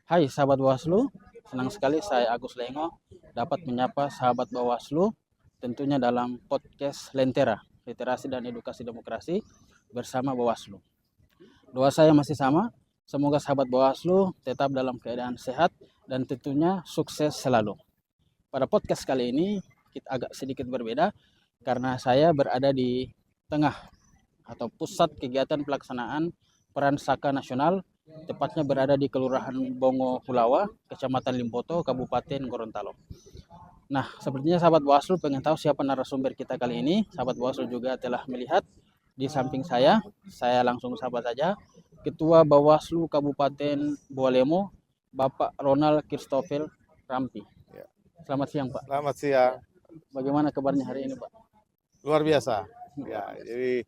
Hai sahabat Bawaslu, senang sekali saya Agus Lengo dapat menyapa sahabat Bawaslu tentunya dalam podcast Lentera, Literasi dan Edukasi Demokrasi bersama Bawaslu. Doa saya masih sama, semoga sahabat Bawaslu tetap dalam keadaan sehat dan tentunya sukses selalu. Pada podcast kali ini kita agak sedikit berbeda karena saya berada di tengah atau pusat kegiatan pelaksanaan Peran Saka Nasional, tepatnya berada di Kelurahan Bongo Hulawa, Kecamatan Limpoto, Kabupaten Gorontalo. Nah, sepertinya sahabat Bawaslu pengen tahu siapa narasumber kita kali ini. Sahabat Bawaslu juga telah melihat di samping saya langsung sapa saja. Ketua Bawaslu Kabupaten Bualemo, Bapak Ronald Christopher Rampi. Ya. Selamat siang, Pak. Selamat siang. Bagaimana kabarnya hari ini, Pak? Luar biasa. Ya, jadi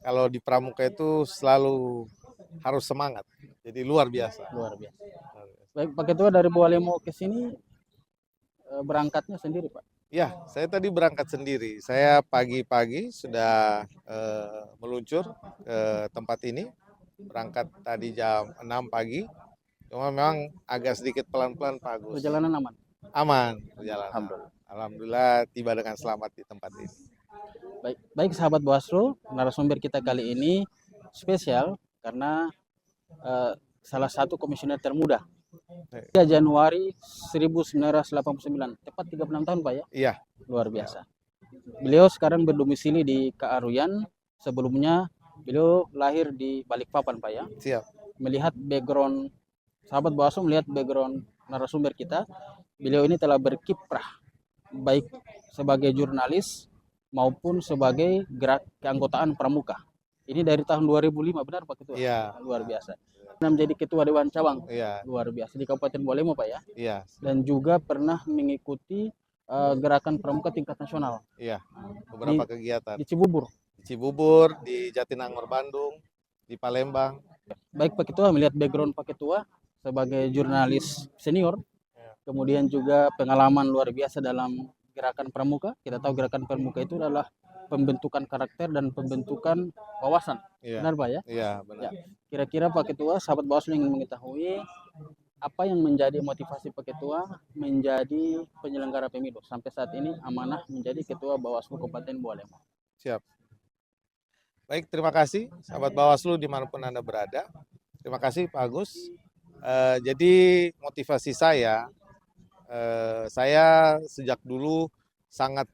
kalau di Pramuka itu selalu harus semangat. Jadi luar biasa. Luar biasa. Baik, Pak Ketua, dari Bualemo ke sini berangkatnya sendiri, Pak? Ya, saya tadi berangkat sendiri. Saya pagi-pagi sudah meluncur ke tempat ini. Berangkat tadi jam 6 pagi. Cuma memang agak sedikit pelan-pelan, Pak Agus. Perjalanan aman? Aman perjalanan. Alhamdulillah. Alhamdulillah tiba dengan selamat di tempat ini. Baik sahabat Bawaslu, narasumber kita kali ini spesial karena salah satu komisioner termuda. 3 Januari 1989, tepat 36 tahun, Pak ya? Iya. Luar biasa. Beliau sekarang berdomisili di Kaaruyan, sebelumnya beliau lahir di Balikpapan, Pak ya? Siap. Melihat background, sahabat Bawaslu melihat background narasumber kita, beliau ini telah berkiprah baik sebagai jurnalis maupun sebagai gerak keanggotaan pramuka. Ini dari tahun 2005, benar Pak Ketua? Iya. Luar biasa. Pernah menjadi ketua Dewan Cabang. Iya. Luar biasa di Kabupaten Bualemo, Pak ya? Iya. Dan juga pernah mengikuti gerakan pramuka tingkat nasional. Iya. Beberapa kegiatan. Di Cibubur. Di Cibubur, di Jatinangor Bandung, di Palembang. Baik Pak Ketua, melihat background Pak Ketua sebagai jurnalis senior, kemudian juga pengalaman luar biasa dalam gerakan pramuka. Kita tahu gerakan pramuka itu adalah pembentukan karakter dan pembentukan wawasan. Iya. Benar Pak ya? Iya, benar. Ya. Kira-kira Pak Ketua, sahabat Bawaslu ingin mengetahui apa yang menjadi motivasi Pak Ketua menjadi penyelenggara pemilu sampai saat ini amanah menjadi Ketua Bawaslu Kabupaten Bualemo. Siap. Baik, terima kasih sahabat Bawaslu dimanapun Anda berada. Terima kasih Pak Agus. Jadi motivasi saya sejak dulu sangat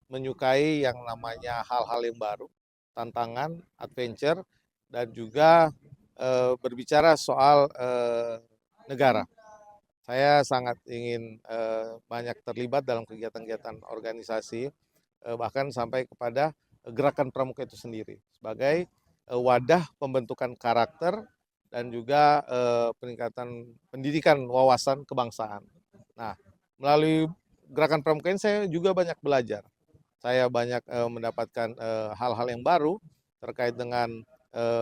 menyukai yang namanya hal-hal yang baru, tantangan, adventure, dan juga berbicara soal negara. Saya sangat ingin banyak terlibat dalam kegiatan-kegiatan organisasi, bahkan sampai kepada gerakan pramuka itu sendiri sebagai wadah pembentukan karakter dan juga peningkatan pendidikan wawasan kebangsaan. Nah, melalui gerakan pramuka ini saya juga banyak belajar. Saya banyak mendapatkan hal-hal yang baru terkait dengan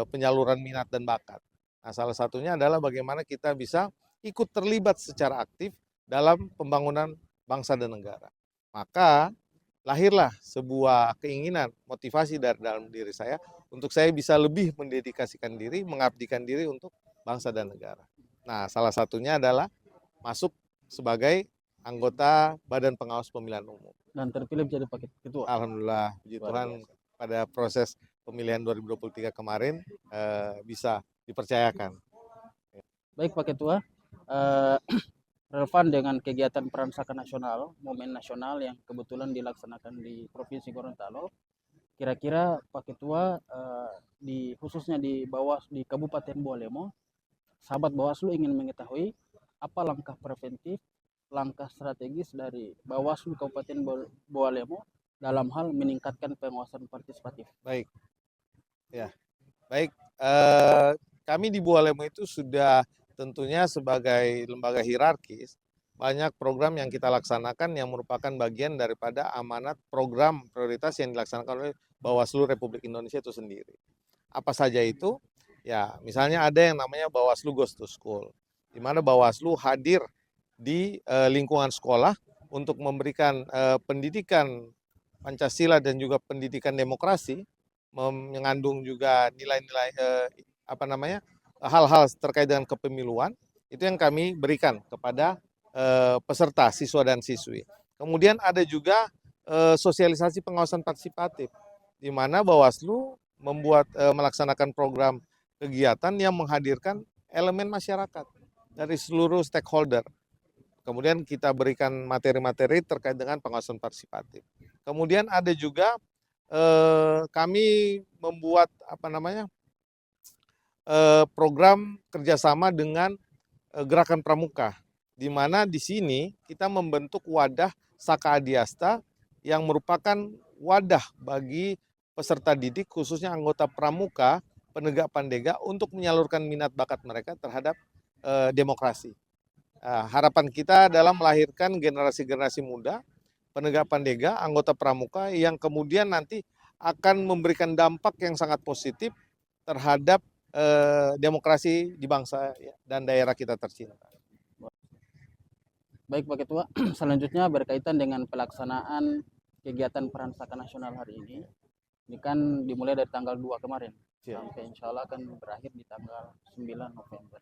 penyaluran minat dan bakat. Nah, salah satunya adalah bagaimana kita bisa ikut terlibat secara aktif dalam pembangunan bangsa dan negara. Maka lahirlah sebuah keinginan, motivasi dari dalam diri saya untuk saya bisa lebih mendedikasikan diri, mengabdikan diri untuk bangsa dan negara. Nah, salah satunya adalah masuk sebagai anggota Badan Pengawas Pemilihan Umum. Dan terpilih menjadi Pak Ketua. Alhamdulillah, puji Tuhan pada proses pemilihan 2023 kemarin bisa dipercayakan. Baik Pak Ketua, relevan dengan kegiatan Peran Saka Nasional, momen nasional yang kebetulan dilaksanakan di Provinsi Gorontalo. Kira-kira Pak Ketua khususnya di Kabupaten Bualemo, sahabat Bawaslu ingin mengetahui apa langkah preventif, langkah strategis dari Bawaslu Kabupaten Bualemo dalam hal meningkatkan pengawasan partisipatif. Baik, ya, baik. Kami di Bualemo itu sudah tentunya sebagai lembaga hierarkis, banyak program yang kita laksanakan yang merupakan bagian daripada amanat program prioritas yang dilaksanakan oleh Bawaslu Republik Indonesia itu sendiri. Apa saja itu? Ya, misalnya ada yang namanya Bawaslu Goes to School, di mana Bawaslu hadir di lingkungan sekolah untuk memberikan pendidikan Pancasila dan juga pendidikan demokrasi, mengandung juga nilai-nilai hal-hal terkait dengan kepemiluan, Itu yang kami berikan kepada peserta, siswa dan siswi. Kemudian ada juga sosialisasi pengawasan partisipatif, di mana Bawaslu melaksanakan program kegiatan yang menghadirkan elemen masyarakat dari seluruh stakeholder. Kemudian kita berikan materi-materi terkait dengan pengawasan partisipatif. Kemudian ada juga kami membuat program kerjasama dengan Gerakan Pramuka, di mana di sini kita membentuk wadah Saka Adiasta yang merupakan wadah bagi peserta didik, khususnya anggota pramuka, penegak pandega, untuk menyalurkan minat bakat mereka terhadap demokrasi. Harapan kita adalah melahirkan generasi-generasi muda, penegak pandega, anggota pramuka yang kemudian nanti akan memberikan dampak yang sangat positif terhadap demokrasi di bangsa dan daerah kita tercinta. Baik Pak Ketua, selanjutnya berkaitan dengan pelaksanaan kegiatan Peran Saka Nasional hari ini. Ini kan dimulai dari tanggal 2 kemarin, sampai insya Allah akan berakhir di tanggal 9 November.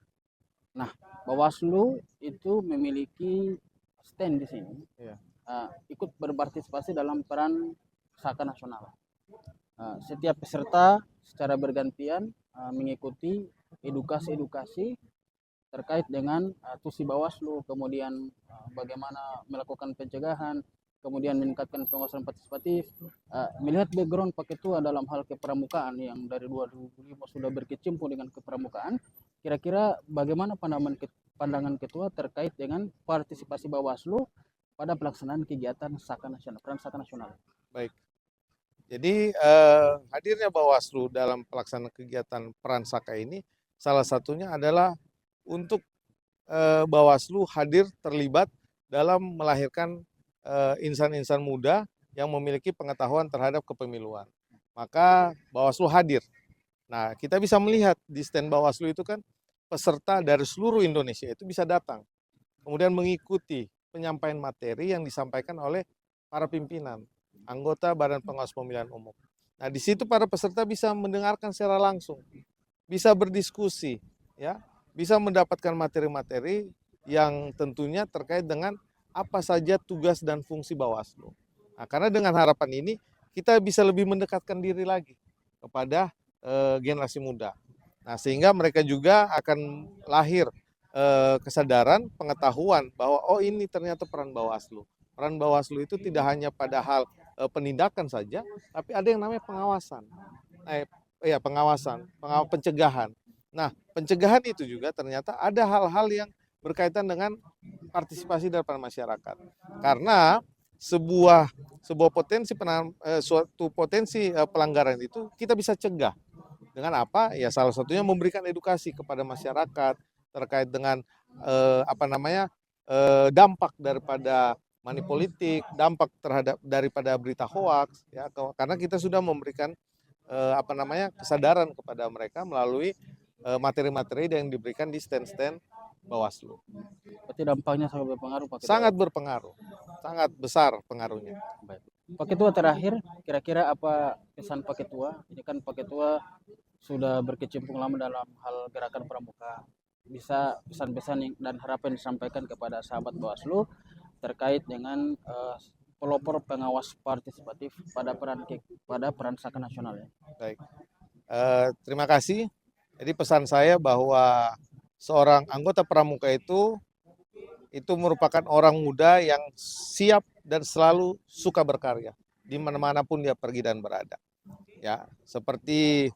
Nah, Bawaslu itu memiliki stand di sini, ikut berpartisipasi dalam Peran Saka Nasional. Setiap peserta secara bergantian mengikuti edukasi-edukasi terkait dengan tusi Bawaslu, kemudian bagaimana melakukan pencegahan, kemudian meningkatkan pengawasan partisipatif. Melihat background Pak Ketua dalam hal kepramukaan yang dari 2005 sudah berkecimpung dengan kepramukaan, kira-kira bagaimana pandangan Ketua terkait dengan partisipasi Bawaslu pada pelaksanaan kegiatan Saka Nasional, Peran Saka Nasional? Baik. Jadi hadirnya Bawaslu dalam pelaksanaan kegiatan Peran Saka ini salah satunya adalah untuk Bawaslu hadir terlibat dalam melahirkan insan-insan muda yang memiliki pengetahuan terhadap kepemiluan. Maka Bawaslu hadir. Nah, kita bisa melihat di stand Bawaslu itu kan peserta dari seluruh Indonesia itu bisa datang. Kemudian mengikuti penyampaian materi yang disampaikan oleh para pimpinan, anggota Badan Pengawas Pemilihan Umum. Nah, di situ para peserta bisa mendengarkan secara langsung, bisa berdiskusi, ya, bisa mendapatkan materi-materi yang tentunya terkait dengan apa saja tugas dan fungsi Bawaslu. Nah, karena dengan harapan ini kita bisa lebih mendekatkan diri lagi kepada generasi muda. Nah, sehingga mereka juga akan lahir kesadaran, pengetahuan bahwa oh ini ternyata peran Bawaslu. Peran Bawaslu itu tidak hanya pada hal penindakan saja, tapi ada yang namanya pengawasan. Pencegahan. Nah, pencegahan itu juga ternyata ada hal-hal yang berkaitan dengan partisipasi dari masyarakat. Karena suatu potensi pelanggaran itu kita bisa cegah. Dengan apa? Ya salah satunya memberikan edukasi kepada masyarakat terkait dengan dampak daripada money politik, dampak daripada berita hoaks, ya, karena kita sudah memberikan kesadaran kepada mereka melalui materi-materi yang diberikan di stand-stand Bawaslu. Berarti dampaknya sangat berpengaruh Pak Ketua? Sangat berpengaruh, sangat besar pengaruhnya. Baik. Pak Ketua, terakhir, kira-kira apa pesan Pak Ketua? Ini kan Pak Ketua sudah berkecimpung lama dalam hal gerakan pramuka. Bisa pesan-pesan dan harapan disampaikan kepada sahabat Bawaslu terkait dengan pelopor pengawas partisipatif pada peran Saka Nasional ya. Baik. Terima kasih. Jadi pesan saya bahwa seorang anggota pramuka itu merupakan orang muda yang siap dan selalu suka berkarya di mana-mana pun dia pergi dan berada. Ya, seperti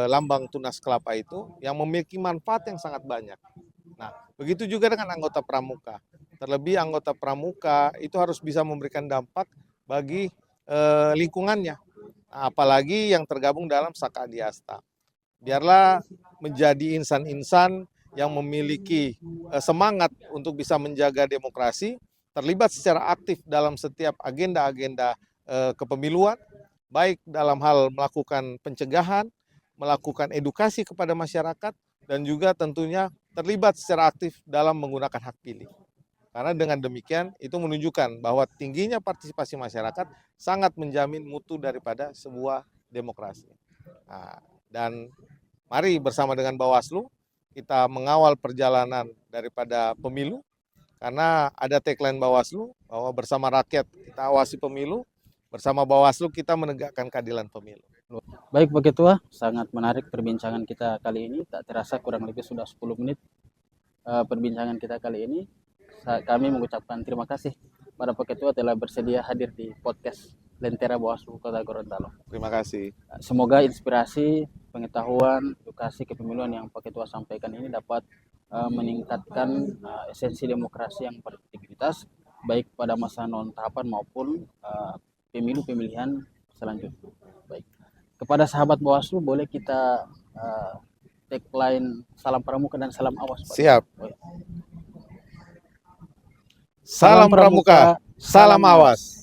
lambang tunas kelapa itu yang memiliki manfaat yang sangat banyak. Nah, begitu juga dengan anggota pramuka. Terlebih anggota pramuka itu harus bisa memberikan dampak bagi lingkungannya. Nah, apalagi yang tergabung dalam Saka Adiasta. Biarlah menjadi insan-insan yang memiliki semangat untuk bisa menjaga demokrasi, terlibat secara aktif dalam setiap agenda-agenda kepemiluan, baik dalam hal melakukan pencegahan, melakukan edukasi kepada masyarakat, dan juga tentunya terlibat secara aktif dalam menggunakan hak pilih. Karena dengan demikian itu menunjukkan bahwa tingginya partisipasi masyarakat sangat menjamin mutu daripada sebuah demokrasi. Nah, dan mari bersama dengan Bawaslu kita mengawal perjalanan daripada pemilu, karena ada tagline Bawaslu bahwa bersama rakyat kita awasi pemilu, bersama Bawaslu kita menegakkan keadilan pemilu. Baik Pak Ketua, sangat menarik perbincangan kita kali ini. Tak terasa kurang lebih sudah 10 menit perbincangan kita kali ini. Kami mengucapkan terima kasih pada Pak Ketua telah bersedia hadir di podcast Lentera Bawaslu Kota Gorontalo. Terima kasih. Semoga inspirasi, pengetahuan, edukasi kepemiluan yang Pak Ketua sampaikan ini dapat meningkatkan esensi demokrasi yang berintegritas baik pada masa non tahapan maupun pemilu pemilihan selanjutnya. Baik. Kepada sahabat Bawaslu boleh kita tagline salam pramuka dan salam awas Pak. Siap. Oh, ya. Salam pramuka, salam awas.